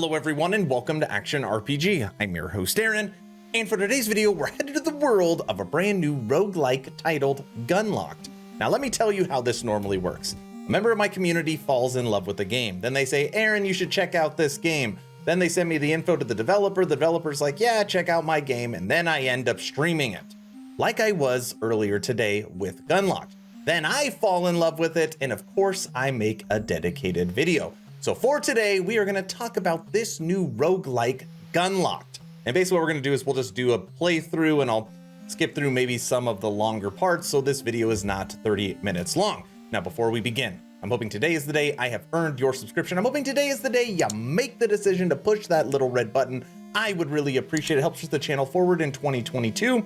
Hello everyone and welcome to Action RPG. I'm your host Aaron, and for today's video we're headed to the world of a brand new roguelike titled Gunlocked. Now let me tell you how this normally works. A member of my community falls in love with the game. Then they say, Aaron, you should check out this game. Then they send me the info to the developer. The developer's like, yeah, check out my game. And then I end up streaming it, like I was earlier today with Gunlocked. Then I fall in love with it, and of course I make a dedicated video. So for today, we are gonna talk about this new roguelike Gunlocked. And basically what we're gonna do is we'll just do a playthrough, and I'll skip through maybe some of the longer parts, so this video is not 30 minutes long. Now, before we begin, I'm hoping today is the day I have earned your subscription. I'm hoping today is the day you make the decision to push that little red button. I would really appreciate it. It helps push the channel forward in 2022.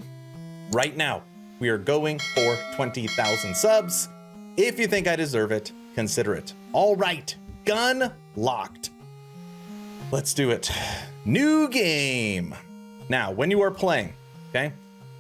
Right now, we are going for 20,000 subs. If you think I deserve it, consider it. All right, Gunlocked. Let's do it. New game. Now, when you are playing, okay?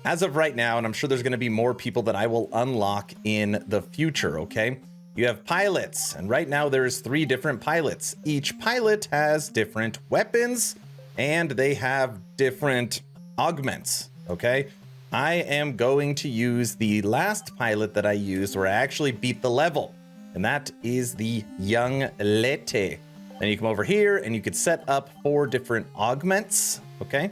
As of right now, and I'm sure there's gonna be more people that I will unlock in the future, okay? You have pilots, and right now there's 3 different pilots. Each pilot has different weapons, and they have different augments, okay? I am going to use the last pilot that I used where I actually beat the level, and that is the young Lete. Then you come over here and you could set up 4 different augments, okay?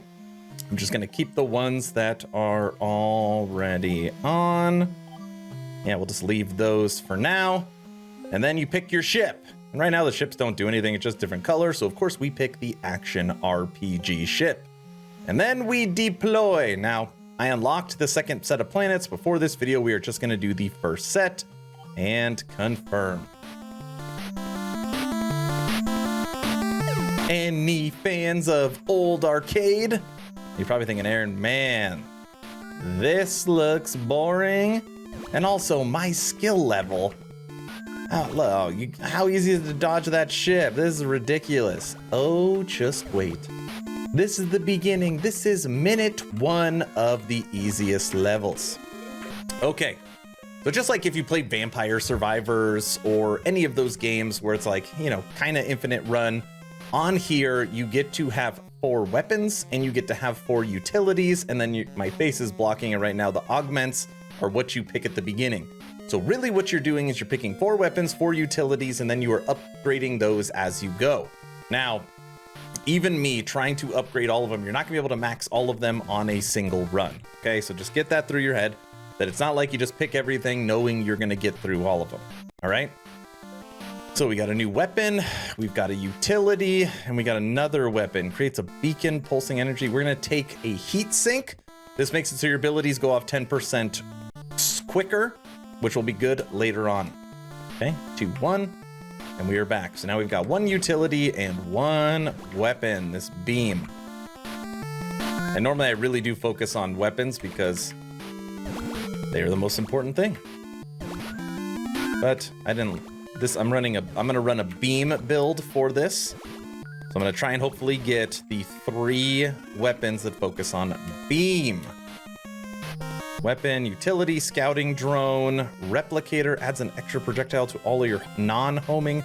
I'm just gonna keep the ones that are already on. Yeah, we'll just leave those for now. And then you pick your ship. And right now the ships don't do anything, it's just different colors. So of course we pick the Action RPG ship. And then we deploy. Now, I unlocked the second set of planets. Before this video, we are just gonna do the first set and confirm. Any fans of old arcade? You're probably thinking, Aaron, man, this looks boring. And also my skill level. Oh, how easy is it to dodge that ship? This is ridiculous. Oh, just wait. This is the beginning. This is minute 1 of the easiest levels. Okay, so just like if you play Vampire Survivors or any of those games where it's like, you know, kind of infinite run, on here you get to have 4 weapons and you get to have 4 utilities, and then my face is blocking it right now. The augments are what you pick at the beginning. So really what you're doing is you're picking 4 weapons, 4 utilities, and then you are upgrading those as you go. Now, even me trying to upgrade all of them, you're not gonna be able to max all of them on a single run. Okay, so just get that through your head, that it's not like you just pick everything knowing you're gonna get through all of them, all right? So we got a new weapon, we've got a utility, and we got another weapon. Creates a beacon, pulsing energy. We're gonna take a heat sink. This makes it so your abilities go off 10% quicker, which will be good later on. Okay, 2, 1, and we are back. So now we've got 1 utility and 1 weapon, this beam. And normally I really do focus on weapons because they are the most important thing. But I didn't, I'm gonna run a beam build for this. So I'm gonna try and hopefully get the 3 weapons that focus on beam. Weapon, utility, scouting drone, replicator, adds an extra projectile to all of your non-homing.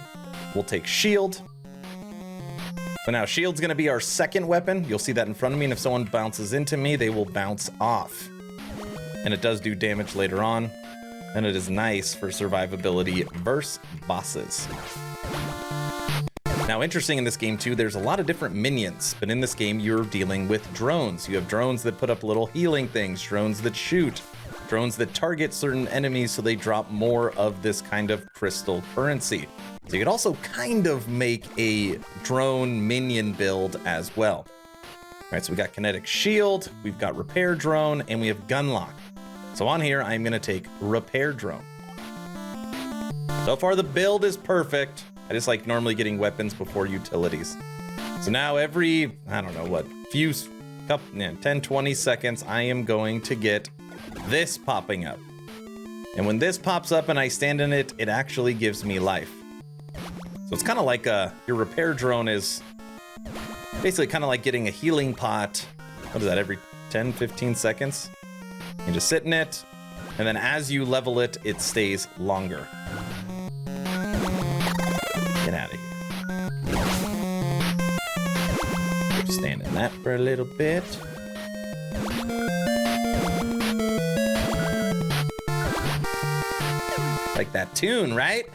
We'll take shield. So now shield's gonna be our second weapon. You'll see that in front of me, and if someone bounces into me, they will bounce off. And it does do damage later on, and it is nice for survivability versus bosses. Now, interesting in this game too, there's a lot of different minions, but in this game you're dealing with drones. You have drones that put up little healing things, drones that shoot, drones that target certain enemies so they drop more of this kind of crystal currency. So you could also kind of make a drone minion build as well. All right, so we got kinetic shield, we've got repair drone, and we have gunlock. So on here, I'm gonna take repair drone. So far the build is perfect. I just like normally getting weapons before utilities. So now every, I don't know what, 10, 20 seconds, I am going to get this popping up. And when this pops up and I stand in it, it actually gives me life. So it's kind of like your repair drone is basically kind of like getting a healing pot. What is that, every 10, 15 seconds? You just sit in it, and then as you level it, it stays longer. Get out of here. Staying in that for a little bit. Like that tune, right?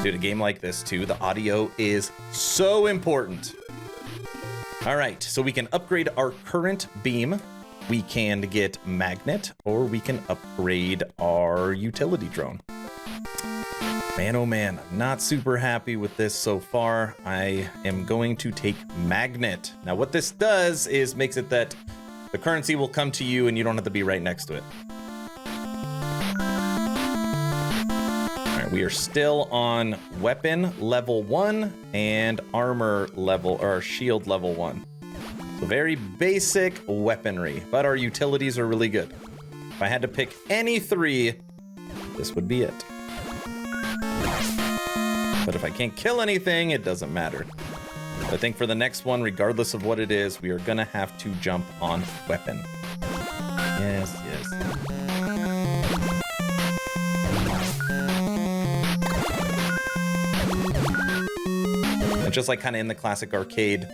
Dude, a game like this too, the audio is so important. All right, so we can upgrade our current beam. We can get magnet, or we can upgrade our utility drone. Man, oh man, I'm not super happy with this so far. I am going to take magnet. Now what this does is makes it that the currency will come to you and you don't have to be right next to it. All right, we are still on weapon level 1 and armor level, or shield level 1. So very basic weaponry, but our utilities are really good. If I had to pick any 3, this would be it. But if I can't kill anything, it doesn't matter. But I think for the next one, regardless of what it is, we are gonna have to jump on weapon. Yes, yes. And just like kind of in the classic arcade,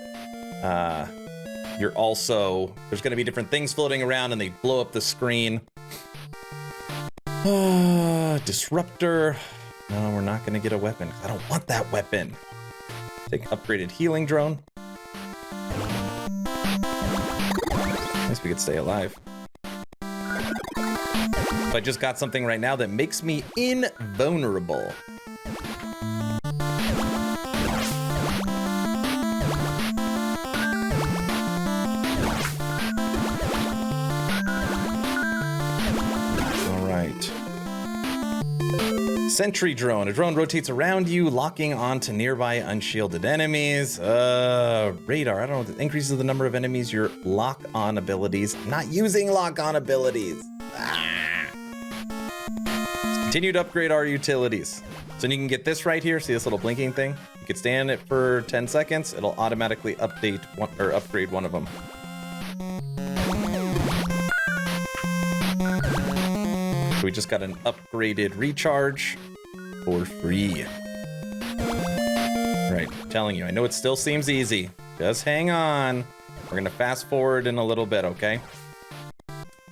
you're also, there's gonna be different things floating around and they blow up the screen. Disruptor. No, we're not gonna get a weapon. I don't want that weapon. Take upgraded healing drone. At least we could stay alive. So I just got something right now that makes me invulnerable. All right. Sentry drone. A drone rotates around you, locking onto nearby unshielded enemies. Radar. I don't know. It increases the number of enemies your lock-on abilities. I'm not using lock-on abilities. Let's continue to upgrade our utilities. So you can get this right here. See this little blinking thing? You can stay in it for 10 seconds. It'll automatically update one, or upgrade one of them. We just got an upgraded recharge for free. Right, I'm telling you, I know it still seems easy. Just hang on. We're gonna fast forward in a little bit, okay?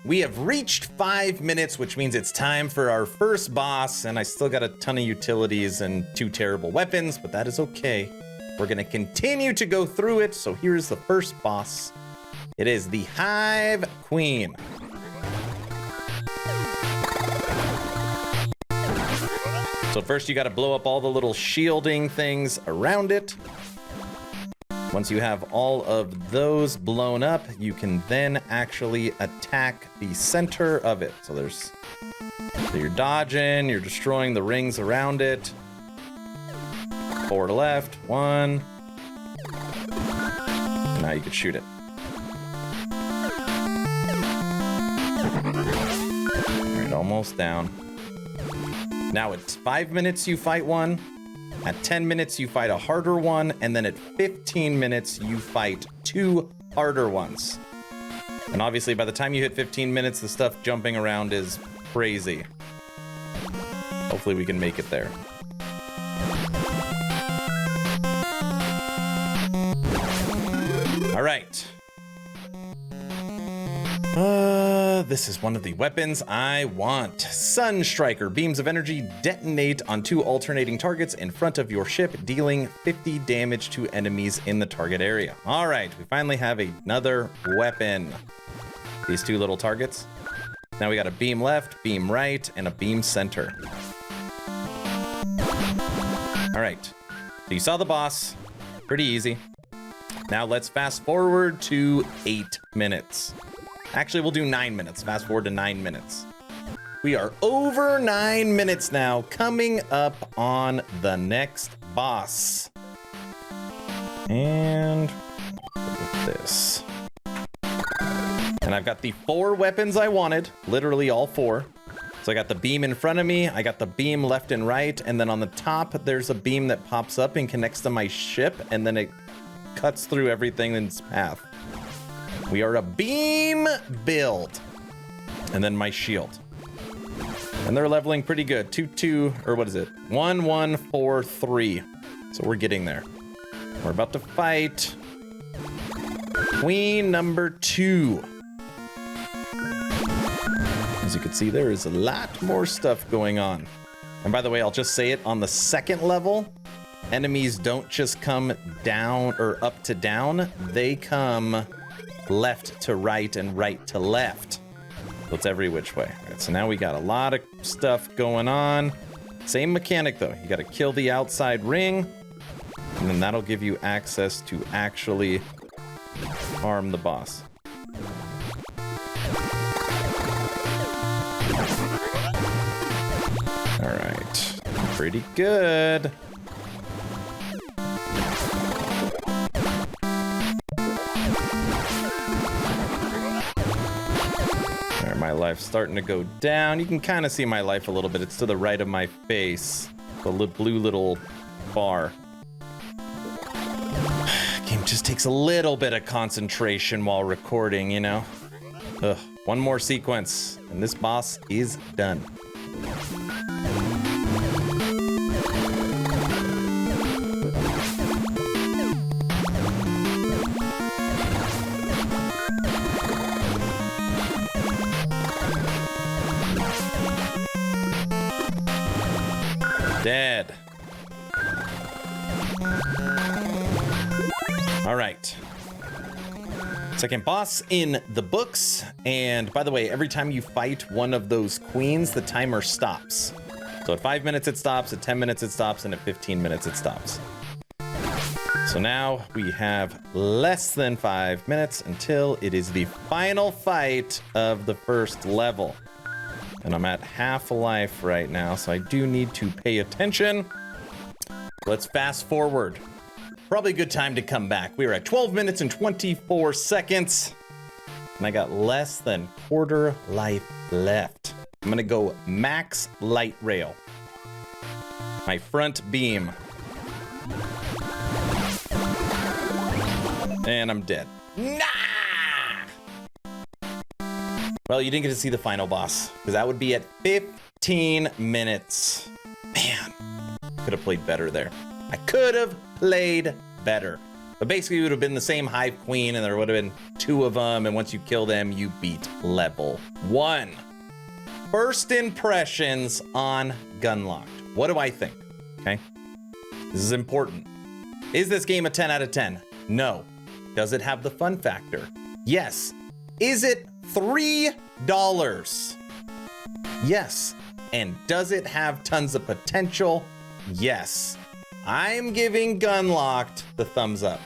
We have reached 5 minutes, which means it's time for our first boss, and I still got a ton of utilities and 2 terrible weapons, but that is okay. We're gonna continue to go through it, so here's the first boss. It is the Hive Queen. So first you got to blow up all the little shielding things around it. Once you have all of those blown up, you can then actually attack the center of it. So you're dodging, you're destroying the rings around it. Forward to left, 1. Now you can shoot it. All right, almost down. Now at 5 minutes you fight one, at 10 minutes you fight a harder one, and then at 15 minutes you fight 2 harder ones. And obviously by the time you hit 15 minutes, the stuff jumping around is crazy. Hopefully we can make it there. All right. This is one of the weapons I want. Sun Striker. Beams of energy detonate on 2 alternating targets in front of your ship, dealing 50 damage to enemies in the target area. All right, we finally have another weapon. These 2 little targets. Now we got a beam left, beam right, and a beam center. All right, so you saw the boss. Pretty easy. Now let's fast forward to 8 minutes. Actually, we'll do 9 minutes. Fast forward to 9 minutes. We are over 9 minutes now, coming up on the next boss. And look at this. And I've got the 4 weapons I wanted, literally all 4. So I got the beam in front of me, I got the beam left and right, and then on the top, there's a beam that pops up and connects to my ship, and then it cuts through everything in its path. We are a beam build. And then my shield. And they're leveling pretty good. 2, or what is it? 1, 1, 4, 3. So we're getting there. We're about to fight Queen number 2. As you can see, there is a lot more stuff going on. And by the way, I'll just say it, on the second level, enemies don't just come down or up to down, they come left to right and right to left. So it's every which way. All right, so now we got a lot of stuff going on. Same mechanic though, you gotta kill the outside ring, and then that'll give you access to actually harm the boss. All right, pretty good. There, my life's starting to go down. You can kind of see my life a little bit. It's to the right of my face, the blue little bar. Game just takes a little bit of concentration while recording, you know? Ugh, one more sequence, and this boss is done. Dead. All right. Second boss in the books. And by the way, every time you fight one of those queens, the timer stops. So at 5 minutes it stops, at 10 minutes it stops, and at 15 minutes it stops. So now we have less than 5 minutes until it is the final fight of the first level. And I'm at half a life right now, so I do need to pay attention. Let's fast forward. Probably a good time to come back. We are at 12 minutes and 24 seconds. And I got less than quarter life left. I'm gonna go max light rail. My front beam. And I'm dead. Nah! Well, you didn't get to see the final boss, because that would be at 15 minutes. Man, could have played better there. I could have played better. But basically, it would have been the same Hive Queen, and there would have been 2 of them, and once you kill them, you beat level 1. First impressions on Gunlocked. What do I think? Okay, this is important. Is this game a 10 out of 10? No. Does it have the fun factor? Yes. Is it $3? Yes. And does it have tons of potential? Yes. I'm giving Gunlocked the thumbs up.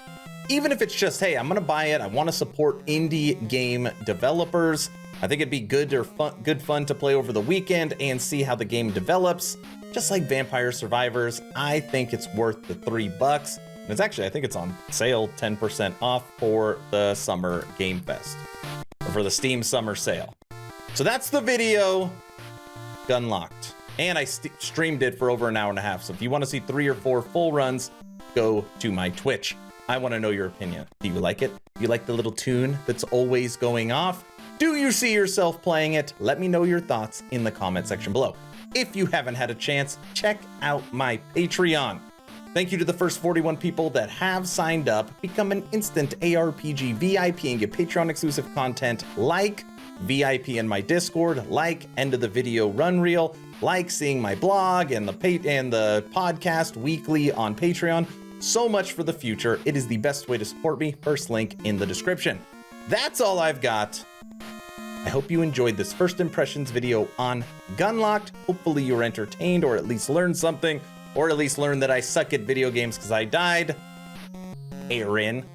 Even if it's just, hey, I'm gonna buy it, I wanna support indie game developers. I think it'd be good fun to play over the weekend and see how the game develops. Just like Vampire Survivors, I think it's worth the $3. And it's actually, I think it's on sale, 10% off for the Summer Game Fest. Or for the Steam Summer Sale. So that's the video, Gunlocked. And I streamed it for over an hour and a half. So if you want to see 3 or 4 full runs, go to my Twitch. I want to know your opinion. Do you like it? Do you like the little tune that's always going off? Do you see yourself playing it? Let me know your thoughts in the comment section below. If you haven't had a chance, check out my Patreon. Thank you to the first 41 people that have signed up. Become an instant ARPG VIP and get Patreon exclusive content like VIP in my Discord, like end of the video run reel, like seeing my blog and the podcast weekly on Patreon. So much for the future. It is the best way to support me. First link in the description. That's all I've got. I hope you enjoyed this first impressions video on Gunlocked. Hopefully you were entertained or at least learned something, or at least learned that I suck at video games because I died. Aaron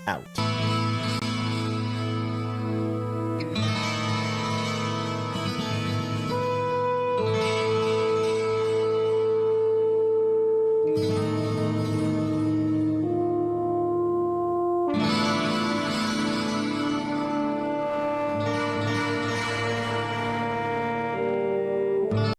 out.